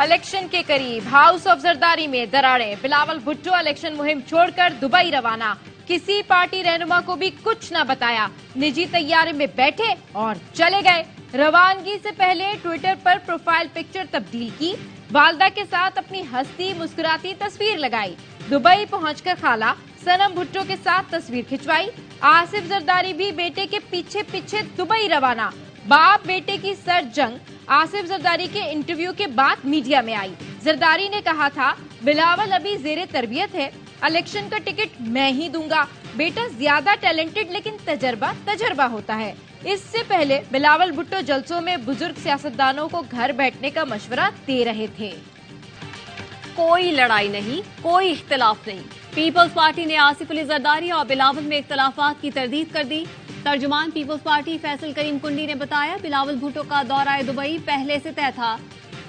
Election के करीब house of Zardari में दरारें। बिलावल भुट्टो इलेक्शन मुहिम छोड़कर दुबई रवाना। किसी पार्टी रहनुमा को भी कुछ न बताया, निजी तैयारे में बैठे और चले गए। रवानगी से पहले ट्विटर पर प्रोफाइल पिक्चर तब्दील की, वालदा के साथ अपनी हंसती मुस्कुराती तस्वीर लगाई। दुबई पहुंचकर खाला सनम भुट्टो के साथ तस्वीर खिंचवाई। आसिफ जरदारी भी बेटे के पीछे पीछे दुबई रवाना। बाप बेटे की सर जंग आसिफ जरदारी के इंटरव्यू के बाद मीडिया में आई। जरदारी ने कहा था, बिलावल अभी जेरे तरबियत है, इलेक्शन का टिकट मैं ही दूंगा। बेटा ज्यादा टैलेंटेड लेकिन तजर्बा होता है। इससे पहले बिलावल भुट्टो जलसों में बुजुर्ग सियासतदानों को घर बैठने का मशवरा दे रहे थे। कोई लड़ाई नहीं, कोई इख्तिलाफ नहीं। पीपल्स पार्टी ने आसिफ अली जरदारी और बिलावल में इख्तिलाफात की तरदीद कर दी। तर्जुमान पीपल्स पार्टी फैसल करीम कुंडी ने बताया, बिलावल भुट्टो का दौरा दुबई पहले से तय था।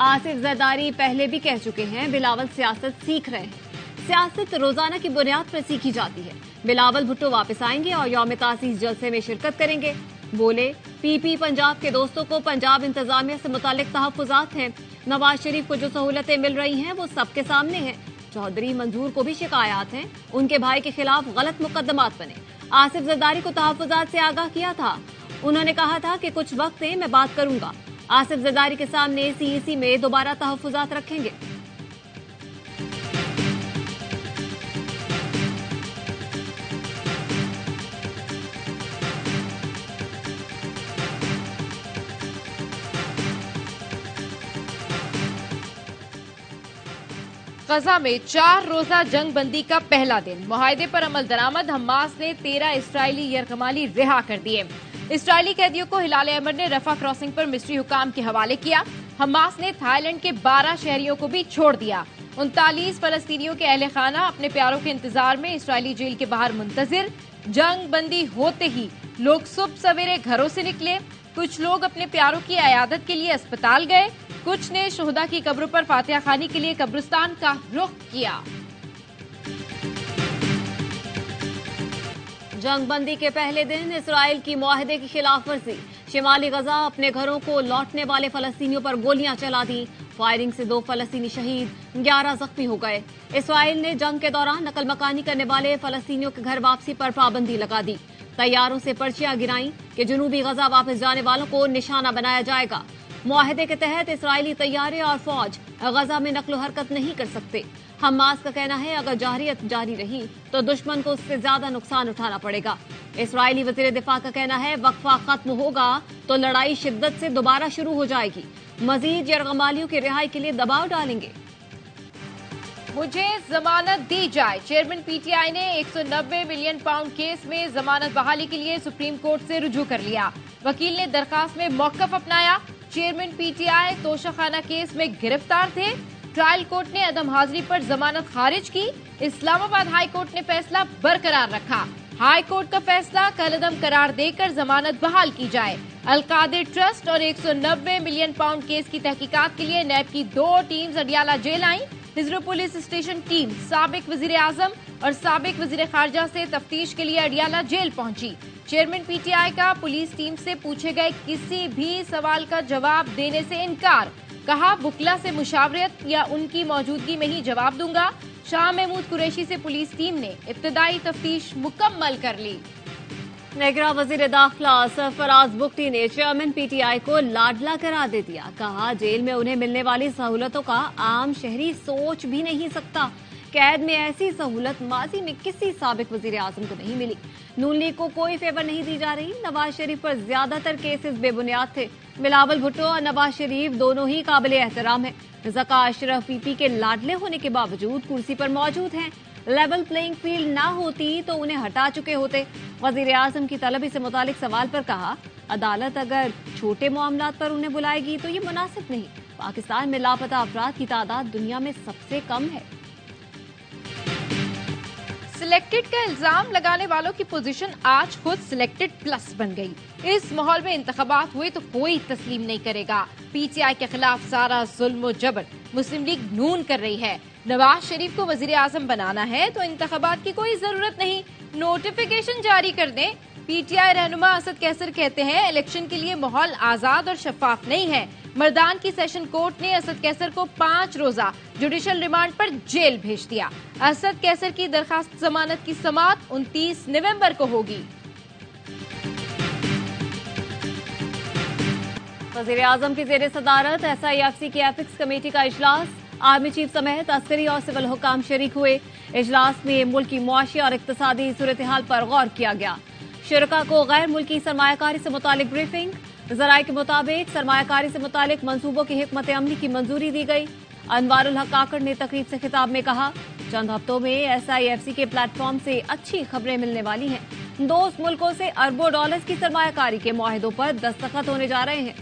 आसिफ जरदारी पहले भी कह चुके हैं, बिलावल सियासत सीख रहे हैं। सियासत रोजाना की बुनियाद पर सीखी जाती है। बिलावल भुट्टो वापस आएंगे और यौम तासीस जलसे में शिरकत करेंगे। बोले, पीपी पंजाब के दोस्तों को पंजाब इंतजामिया से मुतालिक तहफ्फुज़ात हैं। नवाज शरीफ को जो सहूलतें मिल रही हैं वो सबके सामने हैं। चौधरी मंजूर को भी शिकायत हैं, उनके भाई के खिलाफ गलत मुकदमात बने। आसिफ जरदारी को तहफ्फुज़ात से आगाह किया था। उन्होंने कहा था कि कुछ वक्त दें, मैं बात करूंगा। आसिफ जरदारी के सामने सीईसी में दोबारा तहफ्फुज़ात रखेंगे। गजा में 4 रोजा जंग बंदी का पहला दिन। मुआहदे पर अमल दरामद। हमास ने 13 इसराइली यरगमाली रिहा कर दिए। इसराइली कैदियों को हिलाल अहमद ने रफा क्रॉसिंग पर मिस्री हुकाम के हवाले किया। हमास ने थाईलैंड के 12 शहरियों को भी छोड़ दिया। 39 फलस्तीनियों के अहले खाना अपने प्यारों के इंतजार में इसराइली जेल के बाहर मुंतजिर। जंग बंदी होते ही लोग सुबह सवेरे घरों से निकले। कुछ लोग अपने प्यारों की अयादत के लिए अस्पताल गए, कुछ ने शोहदा की कब्रों पर फातिहा खानी के लिए कब्रिस्तान का रुख किया। जंगबंदी के पहले दिन इसराइल की मुआहदे की खिलाफ वर्जी। शिमाली गजा अपने घरों को लौटने वाले फलस्तीनियों पर गोलियां चला दी। फायरिंग से 2 फलस्तीनी शहीद, 11 जख्मी हो गए। इसराइल ने जंग के दौरान नकल मकानी करने वाले फलस्तीनियों के घर वापसी पर पाबंदी लगा दी। तैयारों से पर्चियां गिराई कि जनूबी गजा वापस जाने वालों को निशाना बनाया जाएगा। मुआहदे के तहत इसराइली तैयारे और फौज गजा में नकलो हरकत नहीं कर सकते। हमास का कहना है, अगर जारियत जारी रही तो दुश्मन को उससे ज्यादा नुकसान उठाना पड़ेगा। इसराइली वजीर दिफा का कहना है, वक्फा खत्म होगा तो लड़ाई शिद्दत से दोबारा शुरू हो जाएगी। मजीद यरगमालियों की रिहाई के लिए दबाव डालेंगे। मुझे जमानत दी जाए। चेयरमैन पीटीआई ने 190 मिलियन पाउंड केस में जमानत बहाली के लिए सुप्रीम कोर्ट से रुजू कर लिया। वकील ने दरखास्त में मौकफ अपनाया। चेयरमैन पीटीआई तोशाखाना केस में गिरफ्तार थे। ट्रायल कोर्ट ने अदम हाजिरी पर जमानत खारिज की। इस्लामाबाद हाई कोर्ट ने फैसला बरकरार रखा। हाई कोर्ट का फैसला कलअदम करार देकर जमानत बहाल की जाए। अलकादिर ट्रस्ट और 190 मिलियन पाउंड केस की तहकीकात के लिए नैब की 2 टीम्स अडियाला जेल आई। हिजरा पुलिस स्टेशन टीम साबिक वजीर आजम और साबिक वजीर खारजा से तफ्तीश के लिए अडियाला जेल पहुंची। चेयरमैन पीटीआई का पुलिस टीम से पूछे गए किसी भी सवाल का जवाब देने से इनकार। कहा, बुकला से मुशावरत या उनकी मौजूदगी में ही जवाब दूंगा। शाह महमूद कुरैशी से पुलिस टीम ने इब्तदाई तफ्तीश मुकम्मल कर ली। नेगरा वजीर दाखिला सरफराज बुगटी ने चेयरमैन पीटीआई को लाडला करार दे दिया। कहा, जेल में उन्हें मिलने वाली सहूलतों का आम शहरी सोच भी नहीं सकता। कैद में ऐसी सहूलत माजी में किसी साबिक वजीर आजम को नहीं मिली। नून लीग को कोई फेवर नहीं दी जा रही। नवाज शरीफ पर ज्यादातर केसेस बेबुनियाद थे। बिलावल भुट्टो और नवाज शरीफ दोनों ही काबिल एहतराम है। ज़का अशरफ पीपी के लाडले होने के बावजूद कुर्सी पर मौजूद हैं। लेवल प्लेइंग फील्ड ना होती तो उन्हें हटा चुके होते। वजीर आजम की तलबी से मुतालिक सवाल पर कहा, अदालत अगर छोटे मामलात पर उन्हें बुलाएगी तो ये मुनासिब नहीं। पाकिस्तान में लापता अफराद की तादाद दुनिया में सबसे कम है। सिलेक्टेड का इल्जाम लगाने वालों की पोजीशन आज खुद सिलेक्टेड प्लस बन गई। इस माहौल में इंतखाबात हुए तो कोई तस्लीम नहीं करेगा। पीटीआई के खिलाफ सारा जुल्म जबर मुस्लिम लीग नून कर रही है। नवाज शरीफ को वजीर आजम बनाना है तो इंतखाबात की कोई जरूरत नहीं, नोटिफिकेशन जारी कर दें। पीटीआई रहनुमा असद कैसर कहते हैं इलेक्शन के लिए माहौल आजाद और शफाफ नहीं है। मर्दान की सेशन कोर्ट ने असद कैसर को 5 रोजा जुडिशल रिमांड पर जेल भेज दिया। असद कैसर की दरखास्त जमानत की समाअत 29 नवंबर को होगी। वज़ीर-ए-आज़म की ज़ेरे सदारत SIFC की एथिक्स कमेटी का इजलास, आर्मी चीफ समेत अस्करी और सिविल हुकाम शरीक हुए। इजलास में मुल्क की मुआशी और इक्तिसादी सूरत हाल पर गौर किया गया। शुरका को गैर मुल्की सरमायाकारी से मुतालिक ब्रीफिंग, ज़राए के मुताबिक सरमायाकारी से मुतालिक मंसूबों की हिकमत अमली की मंजूरी दी गई। अनवारुल हक काकड़ ने तकरीब से खिताब में कहा, चंद हफ्तों में SIFC के प्लेटफॉर्म से अच्छी खबरें मिलने वाली हैं। दोस्त मुल्कों से अरबों डॉलर्स की सरमायाकारी के मुआहिदों पर दस्तखत होने जा रहे हैं।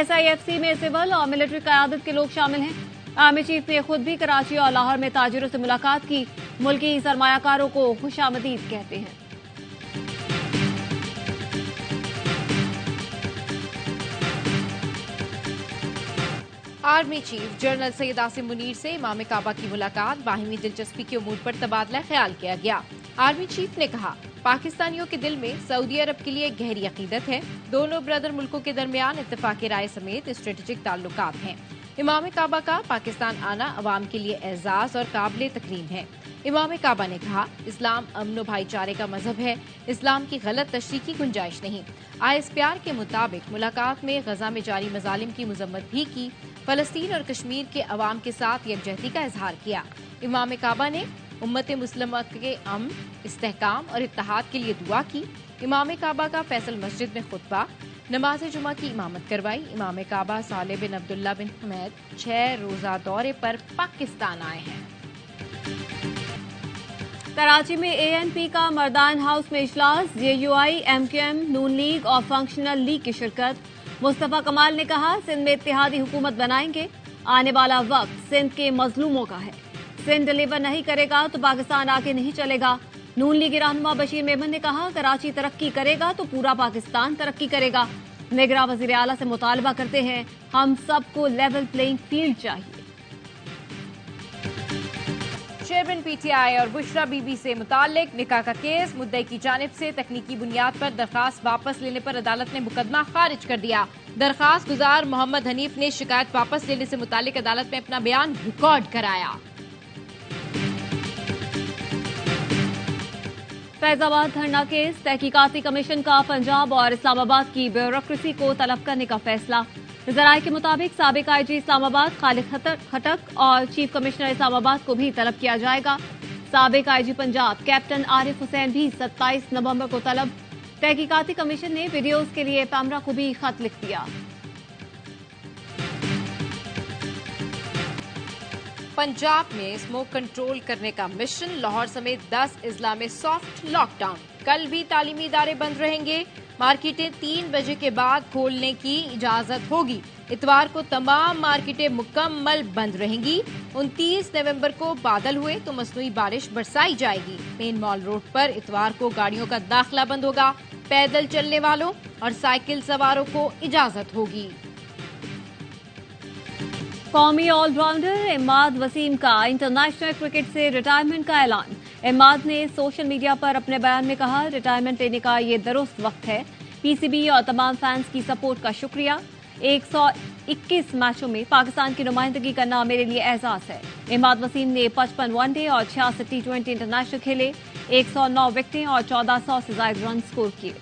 SIFC में सिविल और मिलिट्री क़यादत के लोग शामिल हैं। आर्मी चीफ ने खुद भी कराची और लाहौर में ताजिरों से मुलाकात की। मुल्की सरमायाकारों को खुशामदीद कहते हैं। Army chief general Syed Asim Munir से इमाम काबा की मुलाकात, बाहिमी दिलचस्पी के उमूर पर तबादला ख्याल किया गया। आर्मी चीफ ने कहा, पाकिस्तानियों के दिल में सऊदी अरब के लिए गहरी अकीदत है। दोनों ब्रदर मुल्कों के दरमियान इत्तेफाक राय समेत स्ट्रेटेजिक ताल्लुकात हैं। इमाम काबा का पाकिस्तान आना अवाम के लिए एजाज और काबिल तकरीम है। इमाम काबा ने कहा, इस्लाम अमन व भाईचारे का मजहब है। इस्लाम की गलत तशरीह की गुंजाइश नहीं। आइस प्यार के मुताबिक मुलाकात में गजा में जारी मजालिम की मजम्मत भी की। फलस्तीन और कश्मीर के अवाम के साथ यकजहती का इजहार किया। इमाम काबा ने उम्मत मुस्लिमा के अमन, इस्तेहकाम और इत्तेहाद के लिए दुआ की। इमाम काबा का फैसल मस्जिद में खुतबा, नमाज जुमा की इमामत करवाई। इमाम काबा साले बिन अब्दुल्ला बिन हमेद 6 रोजा दौरे पर पाकिस्तान आए हैं। कराची में ANP का मर्दान हाउस में इजलास, JUI, MQM, नून लीग और फंक्शनल लीग की शिरकत। मुस्तफा कमाल ने कहा, सिंध में इत्तेहादी हुकूमत बनाएंगे। आने वाला वक्त सिंध के मजलूमों का है। सिंध डिलीवर नहीं करेगा तो पाकिस्तान आगे नहीं चलेगा। नून लीग रहनुमा बशीर मेमन ने कहा, कराची तरक्की करेगा तो पूरा पाकिस्तान तरक्की करेगा। निगरां वज़ीर आला से मुतालबा करते हैं, हम सबको लेवल प्लेइंग फील्ड चाहिए। चेयरमैन PTI और बुशरा बीबी से मुताल्लिक निकाह का केस, मुद्दई की जानिब से तकनीकी बुनियाद पर दरखास्त वापस लेने पर अदालत ने मुकदमा खारिज कर दिया। दरखास्त गुजार मोहम्मद हनीफ ने शिकायत वापस लेने से मुताल्लिक अदालत में अपना बयान रिकॉर्ड कराया। फैजाबाद धरना केस, तहकीकाती कमीशन का पंजाब और इस्लामाबाद की ब्यूरोक्रेसी को तलब करने का फैसला। ज़राए के मुताबिक साबिक IG इस्लामाबाद खालिद खटक और चीफ कमिश्नर इस्लामाबाद को भी तलब किया जाएगा। साबिक IG पंजाब कैप्टन आरिफ हुसैन भी 27 नवंबर को तलब। तहकीकाती कमीशन ने वीडियोज के लिए पैमरा को भी खत लिख दिया। पंजाब में स्मोक कंट्रोल करने का मिशन, लाहौर समेत 10 अजला में सॉफ्ट लॉकडाउन। कल भी तालीमी इदारे बंद रहेंगे। मार्केटें 3 बजे के बाद खोलने की इजाजत होगी। इतवार को तमाम मार्केटें मुकम्मल बंद रहेंगी। 29 नवंबर को बादल हुए तो मसनूई बारिश बरसाई जाएगी। मेन मॉल रोड पर इतवार को गाड़ियों का दाखिला बंद होगा। पैदल चलने वालों और साइकिल सवारों को इजाजत होगी। कौमी ऑलराउंडर इमाद वसीम का इंटरनेशनल क्रिकेट से रिटायरमेंट का ऐलान। इमाद ने सोशल मीडिया पर अपने बयान में कहा, रिटायरमेंट लेने का ये दुरुस्त वक्त है। PCB और तमाम फैंस की सपोर्ट का शुक्रिया। 121 मैचों में पाकिस्तान की नुमाइंदगी करना मेरे लिए एहसास है। इमाद वसीम ने 55 वनडे और 66 T20 इंटरनेशनल खेले। 109 विकेटें और 1400 से ज्यादा रन स्कोर किए।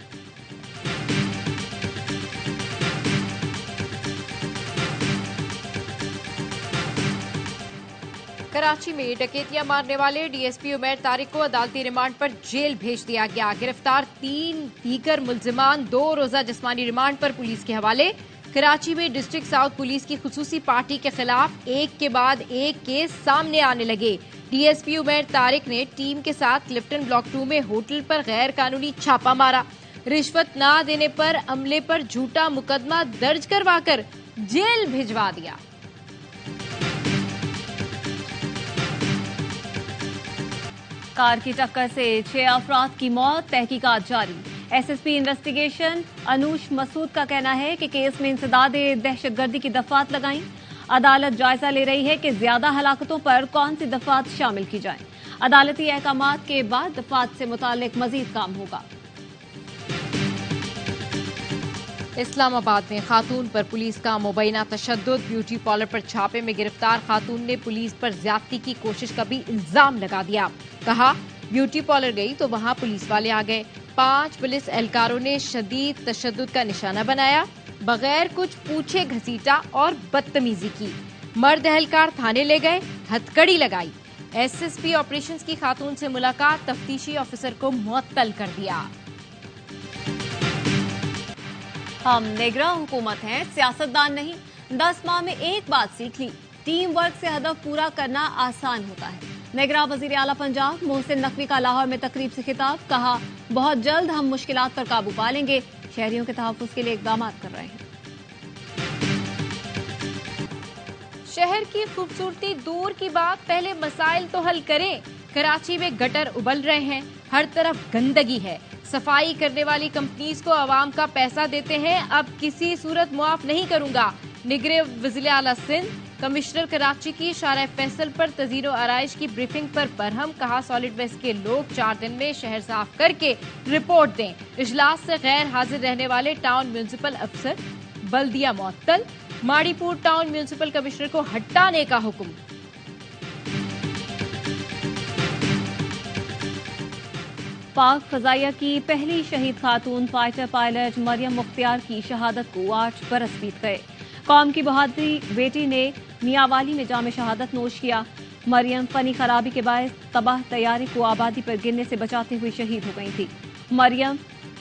कराची में डकैतियां मारने वाले DSP उमैर तारिक को अदालती रिमांड पर जेल भेज दिया गया। गिरफ्तार 3 दीगर मुल्जिमान 2 रोजा जिस्मानी रिमांड पर पुलिस के हवाले। कराची में डिस्ट्रिक्ट साउथ पुलिस की खुसूसी पार्टी के खिलाफ एक के बाद एक केस सामने आने लगे। DSP उमैर तारिक ने टीम के साथ क्लिफ्टन ब्लॉक 2 में होटल पर गैर कानूनी छापा मारा। रिश्वत न देने पर अमले पर झूठा मुकदमा दर्ज करवाकर जेल भिजवा दिया। कार की टक्कर से 6 अफराद की मौत, तहकीकात जारी। SSP इन्वेस्टिगेशन अनूश मसूद का कहना है कि केस में इंसदादे दहशतगर्दी की दफात लगाई। अदालत जायजा ले रही है कि ज्यादा हलाकतों पर कौन सी दफात शामिल की जाए। अदालती अहकामात के बाद दफात से मुताल्लिक मजीद काम होगा। इस्लामाबाद में खातून पर पुलिस का मुबैना तशद्दुद। ब्यूटी पार्लर पर छापे में गिरफ्तार खातून ने पुलिस पर ज्यादती की कोशिश का भी इल्जाम लगा दिया। कहा ब्यूटी पार्लर गई तो वहां पुलिस वाले आ गए। 5 पुलिस एहलकारों ने शदीद तशद्दुद का निशाना बनाया, बगैर कुछ पूछे घसीटा और बदतमीजी की। मर्द एहलकार थाने ले गए, हथकड़ी लगाई। एसएसपी ऑपरेशंस की खातून से मुलाकात, तफ्तीशी ऑफिसर को मुअत्तल कर दिया। हम निगरां हुकूमत हैं, सियासतदान नहीं। 10 माह में एक बात सीख ली, टीम वर्क से हदफ पूरा करना आसान होता है। निगरां वजीर आला पंजाब मोहसिन नकवी का लाहौर में तकरीब से खिताब। कहा बहुत जल्द हम मुश्किलात पर काबू पा लेंगे, शहरियों के तहफ्फुज़ के लिए इक़दाम कर रहे हैं। शहर की खूबसूरती दूर की बात, पहले मसाइल तो हल करें। कराची में गटर उबल रहे हैं, हर तरफ गंदगी है। सफाई करने वाली कंपनीज को आवाम का पैसा देते हैं, अब किसी सूरत मुआफ नहीं करूंगा। निगरे वज़ीर आला सिंध। कमिश्नर कराची की शारा फैसल पर तज़ीरो आराइश की ब्रीफिंग पर बरहम। कहा सॉलिड वेस्ट के लोग 4 दिन में शहर साफ करके रिपोर्ट दें। इजलास से गैर हाजिर रहने वाले टाउन म्यूनिसिपल अफसर बल्दिया मुअत्तल। माड़ीपुर टाउन म्यूनिसिपल कमिश्नर को हटाने का हुक्म। पाक फजाइया की पहली शहीद खातून फाइटर पायलट मरियम मुख्तियार की शहादत को 8 बरस बीत गए। कौम की बहादुरी बेटी ने मियांवाली में जाम शहादत नोश किया। मरियम फनी खराबी के बायस तबाह तैयारी को आबादी पर गिरने से बचाते हुए शहीद हो गई थी। मरियम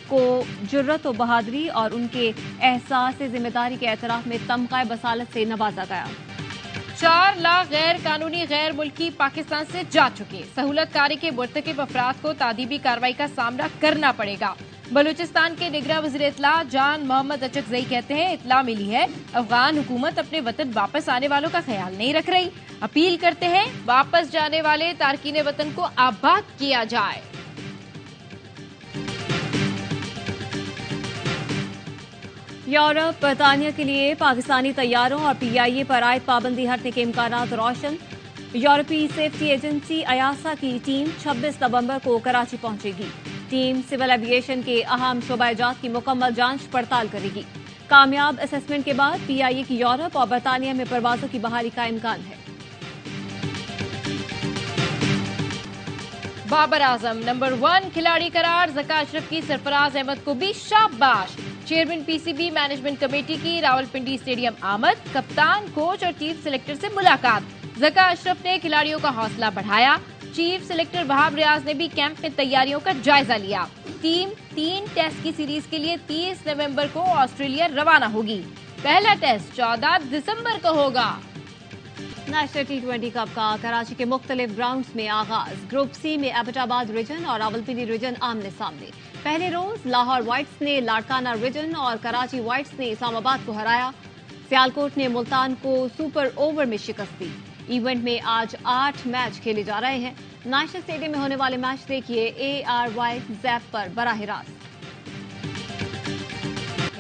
को जुर्रत और बहादुरी और उनके एहसास जिम्मेदारी के एतराफ में तमगा बसालत से नवाजा गया। 4 लाख गैर कानूनी गैर मुल्की पाकिस्तान से जा चुके। सहूलतकारी के मुर्तकिब अफराद को तादीबी कार्रवाई का सामना करना पड़ेगा। बलूचिस्तान के निगरां वज़ीर इत्तला जान मोहम्मद अचकज़ई कहते हैं इत्तला मिली है अफगान हुकूमत अपने वतन वापस आने वालों का ख्याल नहीं रख रही। अपील करते हैं वापस जाने वाले तारकीन वतन को आबाद किया जाए। यूरोप बरतानिया के लिए पाकिस्तानी तैयारों और पीआईए पर आयद पाबंदी हटने के इम्कानात रोशन। यूरोपीय सेफ्टी एजेंसी अयासा की टीम 26 नवंबर को कराची पहुंचेगी। टीम सिविल एविएशन के अहम शोबाजात की मुकम्मल जांच पड़ताल करेगी। कामयाब असेसमेंट के बाद पीआईए की यूरोप और बरतानिया में परवाजों की बहाली का इम्कान है। बाबर आजम नंबर 1 खिलाड़ी करार। ज़का अशरफ की सरफराज अहमद को भी शाबाश। चेयरमैन पीसीबी मैनेजमेंट कमेटी की रावलपिंडी स्टेडियम आमद। कप्तान, कोच और चीफ सिलेक्टर से मुलाकात। ज़का अशरफ ने खिलाड़ियों का हौसला बढ़ाया। चीफ सिलेक्टर वहाब रियाज ने भी कैंप में तैयारियों का जायजा लिया। टीम 3 टेस्ट की सीरीज के लिए 30 नवंबर को ऑस्ट्रेलिया रवाना होगी। पहला टेस्ट 14 दिसंबर को होगा। नेशनल T20 कप का कराची के मुख्तलिफ ग्राउंड्स में आगाज। ग्रुप सी में एबटाबाद रीजन और रावलपिंडी रीजन आमने सामने। पहले रोज लाहौर व्हाइट्स ने लाड़काना रीजन और कराची व्हाइट्स ने इस्लामाबाद को हराया। सियालकोट ने मुल्तान को सुपर ओवर में शिकस्त दी। इवेंट में आज 8 मैच खेले जा रहे हैं। नेशनल स्टेडियम में होने वाले मैच देखिए ARY ज़ैप पर बराह रास्त।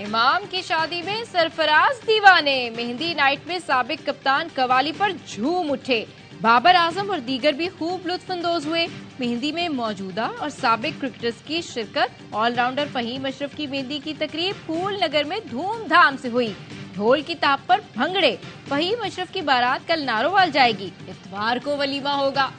इमाम की शादी में सरफराज दीवाने। मेहंदी नाइट में साबिक कप्तान कवाली पर झूम उठे। बाबर आजम और दीगर भी खूब लुत्फअंदोज हुए। मेहंदी में मौजूदा और साबिक क्रिकेटर्स की शिरकत। ऑलराउंडर फहीम अशरफ की मेहंदी की तकरीब फूल नगर में धूमधाम से हुई। ढोल की ताप पर भंगड़े। फहीम अशरफ की बारात कल नारोवाल जाएगी। इतवार को वलीमा होगा।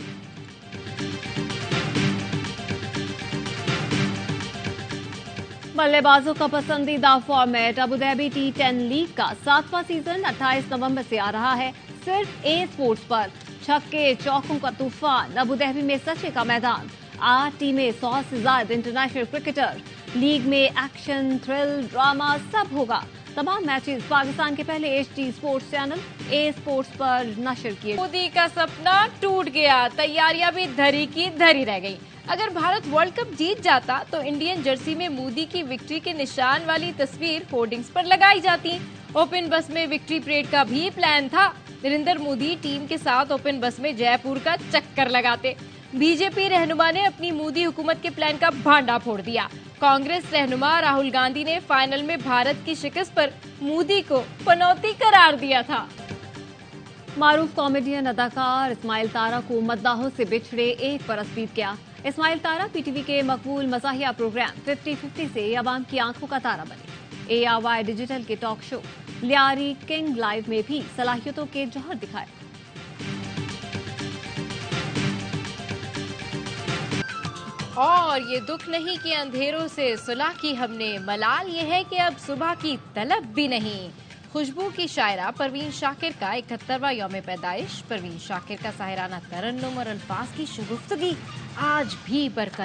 बल्लेबाजों का पसंदीदा format Abu Dhabi T10 league का 7वां सीजन 28 नवंबर से आ रहा है। सिर्फ ए स्पोर्ट्स पर छक्के चौकों का तूफान। अबू धाबी में सचे का मैदान। 8 टीमें, 100 से ज्यादा इंटरनेशनल क्रिकेटर। लीग में एक्शन, थ्रिल, ड्रामा सब होगा। तमाम मैचेस पाकिस्तान के पहले HD स्पोर्ट्स चैनल ए स्पोर्ट्स पर नशर किए। मोदी का सपना टूट गया। तैयारियां भी धरी की धरी रह गई। अगर भारत वर्ल्ड कप जीत जाता तो इंडियन जर्सी में मोदी की विक्ट्री के निशान वाली तस्वीर होर्डिंग्स पर लगाई जाती। ओपन बस में विक्ट्री परेड का भी प्लान था। नरेंद्र मोदी टीम के साथ ओपन बस में जयपुर का चक्कर लगाते। बीजेपी रहनुमा ने अपनी मोदी हुकूमत के प्लान का भांडा फोड़ दिया। कांग्रेस रहनुमा राहुल गांधी ने फाइनल में भारत की शिकस्त पर मोदी को पनौती करार दिया था। मारूफ कॉमेडियन अदाकार इस्माइल तारा को मद्दाहों से बिछड़े 1 बरस बीत गया। इस्माइल तारा PTV के मकबूल मज़ाहिया प्रोग्राम 50-50 से अवाम की आंखों का तारा बने। ARY डिजिटल के talk show Lyari king live में भी सलाहियतों के जौहर दिखाए। और ये दुख नहीं कि अंधेरों से सुलह की हमने, मलाल ये है कि अब सुबह की तलब भी नहीं। खुशबू की शायरा परवीन शाकिर का 71वां यौम पैदाइश। परवीन शाकिर का साहिराना तरन्नुम और अल्फाज की शगुफ्तगी आज भी बरकरार।